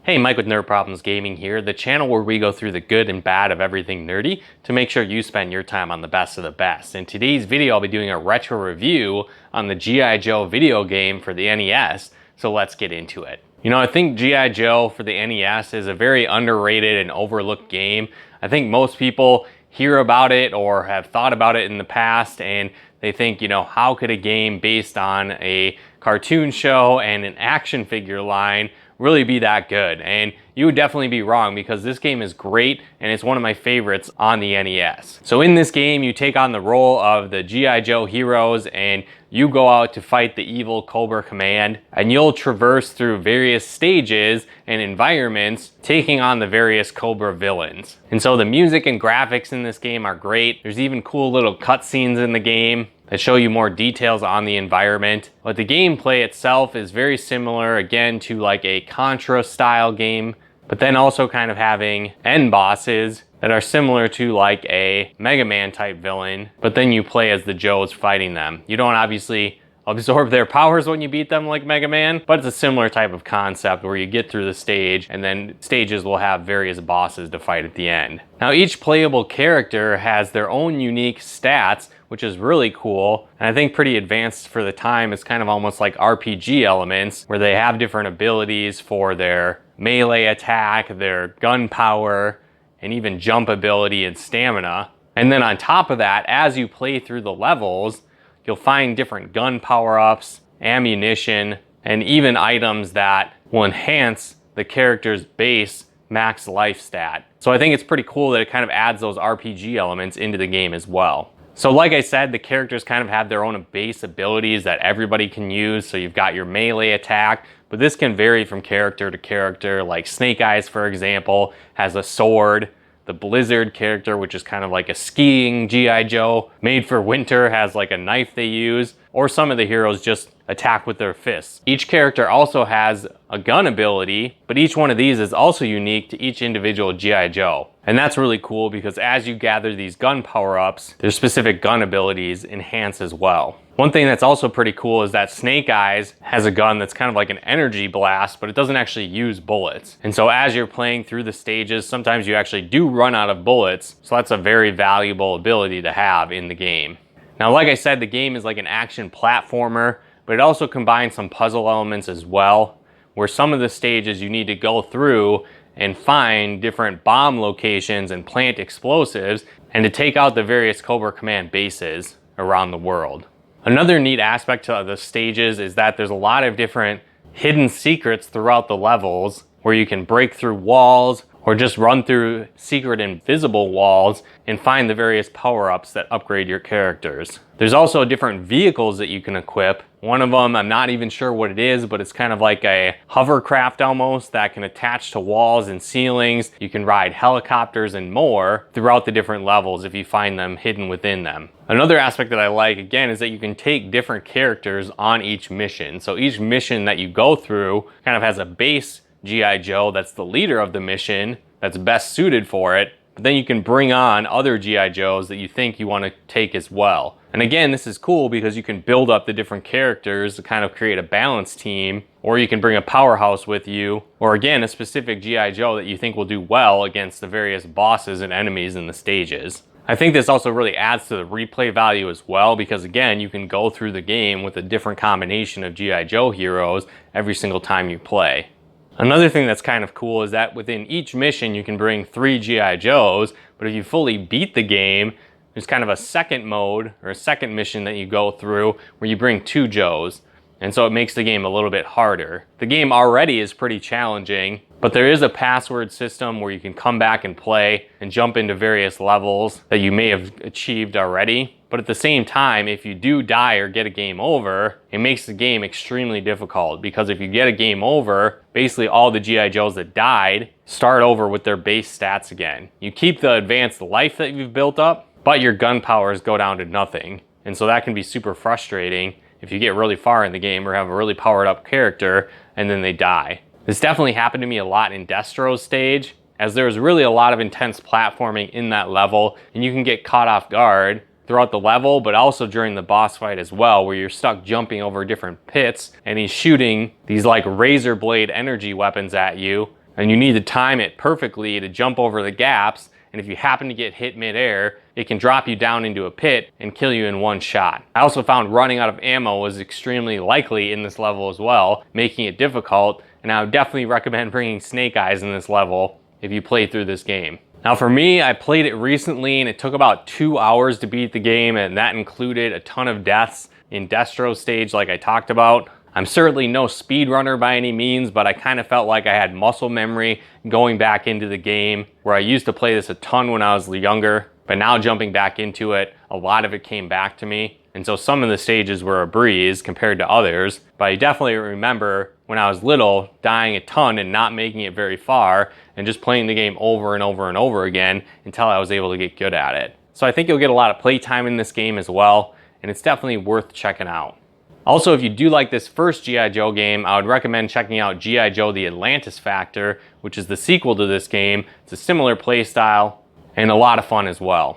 Hey, Mike with Nerd Problems Gaming here, the channel where we go through the good and bad of everything nerdy to make sure you spend your time on the best of the best. In today's video, I'll be doing a retro review on the G.I. Joe video game for the NES, so let's get into it. You know, I think G.I. Joe for the NES is a very underrated and overlooked game. I think most people hear about it or have thought about it in the past, and they think, you know, how could a game based on a cartoon show and an action figure line really be that good? And you would definitely be wrong, because this game is great and it's one of my favorites on the NES. So in this game, you take on the role of the G.I. Joe heroes and you go out to fight the evil Cobra Command, and you'll traverse through various stages and environments taking on the various Cobra villains. And so the music and graphics in this game are great. There's even cool little cutscenes in the game that show you more details on the environment. But the gameplay itself is very similar, again, to like a Contra style game, but then also kind of having end bosses that are similar to like a Mega Man type villain, but then you play as the Joes fighting them. You don't obviously absorb their powers when you beat them like Mega Man, but it's a similar type of concept where you get through the stage and then stages will have various bosses to fight at the end. Now each playable character has their own unique stats, which is really cool, and I think pretty advanced for the time. It's kind of almost like RPG elements where they have different abilities for their melee attack, their gun power, and even jump ability and stamina. And then on top of that, as you play through the levels, you'll find different gun power-ups, ammunition, and even items that will enhance the character's base max life stat. So I think it's pretty cool that it kind of adds those RPG elements into the game as well. So like I said, the characters kind of have their own base abilities that everybody can use. So you've got your melee attack, but this can vary from character to character. Like Snake Eyes, for example, has a sword. The Blizzard character, which is kind of like a skiing G.I. Joe, made for winter, has like a knife they use, or some of the heroes just attack with their fists. Each character also has a gun ability, but each one of these is also unique to each individual G.I. Joe. And that's really cool, because as you gather these gun power-ups, their specific gun abilities enhance as well. One thing that's also pretty cool is that Snake Eyes has a gun that's kind of like an energy blast, but it doesn't actually use bullets. And so as you're playing through the stages, sometimes you actually do run out of bullets. So that's a very valuable ability to have in the game. Now, like I said, the game is like an action platformer, but it also combines some puzzle elements as well, where some of the stages you need to go through and find different bomb locations and plant explosives, and to take out the various Cobra Command bases around the world. Another neat aspect to the stages is that there's a lot of different hidden secrets throughout the levels where you can break through walls or just run through secret invisible walls and find the various power-ups that upgrade your characters. There's also different vehicles that you can equip. One of them, I'm not even sure what it is, but it's kind of like a hovercraft almost that can attach to walls and ceilings. You can ride helicopters and more throughout the different levels if you find them hidden within them. Another aspect that I like, again, is that you can take different characters on each mission. So each mission that you go through kind of has a base G.I. Joe that's the leader of the mission, that's best suited for it, but then you can bring on other G.I. Joes that you think you want to take as well. And again, this is cool because you can build up the different characters to kind of create a balanced team, or you can bring a powerhouse with you, or again, a specific G.I. Joe that you think will do well against the various bosses and enemies in the stages. I think this also really adds to the replay value as well, because again, you can go through the game with a different combination of G.I. Joe heroes every single time you play. Another thing that's kind of cool is that within each mission you can bring 3 G.I. Joes, but if you fully beat the game, there's kind of a second mode or a second mission that you go through where you bring 2 Joes. And so it makes the game a little bit harder. The game already is pretty challenging, but there is a password system where you can come back and play and jump into various levels that you may have achieved already. But at the same time, if you do die or get a game over, it makes the game extremely difficult, because if you get a game over, basically all the G.I. Joes that died start over with their base stats again. You keep the advanced life that you've built up, but your gun powers go down to nothing. And so that can be super frustrating if you get really far in the game or have a really powered up character and then they die. This definitely happened to me a lot in Destro's stage, as there's really a lot of intense platforming in that level, and you can get caught off guard throughout the level, but also during the boss fight as well, where you're stuck jumping over different pits and he's shooting these like razor blade energy weapons at you and you need to time it perfectly to jump over the gaps, and if you happen to get hit midair, it can drop you down into a pit and kill you in one shot. I also found running out of ammo was extremely likely in this level as well, making it difficult, and I would definitely recommend bringing Snake Eyes in this level if you play through this game. Now for me, I played it recently and it took about 2 hours to beat the game, and that included a ton of deaths in Destro's stage like I talked about. I'm certainly no speedrunner by any means, but I kind of felt like I had muscle memory going back into the game, where I used to play this a ton when I was younger, but now jumping back into it, a lot of it came back to me. And so some of the stages were a breeze compared to others, but I definitely remember when I was little dying a ton and not making it very far and just playing the game over and over and over again until I was able to get good at it. So I think you'll get a lot of playtime in this game as well, and it's definitely worth checking out. Also, if you do like this first G.I. Joe game, I would recommend checking out G.I. Joe The Atlantis Factor, which is the sequel to this game. It's a similar play style and a lot of fun as well.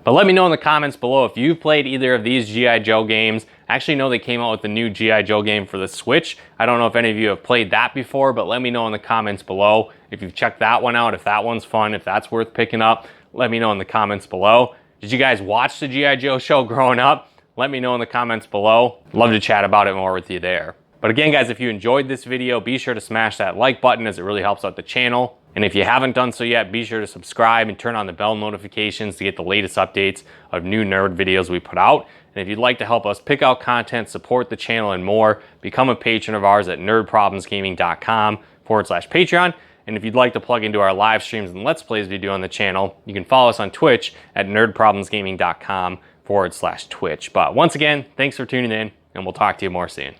But let me know in the comments below if you've played either of these G.I. Joe games. I actually know they came out with the new G.I. Joe game for the Switch. I don't know if any of you have played that before, but let me know in the comments below if you've checked that one out, if that one's fun, if that's worth picking up. Let me know in the comments below. Did you guys watch the G.I. Joe show growing up? Let me know in the comments below. Love to chat about it more with you there. But again, guys, if you enjoyed this video, be sure to smash that like button as it really helps out the channel. And if you haven't done so yet, be sure to subscribe and turn on the bell notifications to get the latest updates of new nerd videos we put out. And if you'd like to help us pick out content, support the channel, and more, become a patron of ours at nerdproblemsgaming.com/Patreon. And if you'd like to plug into our live streams and Let's Plays we do on the channel, you can follow us on Twitch at nerdproblemsgaming.com/Twitch. But once again, thanks for tuning in, and we'll talk to you more soon.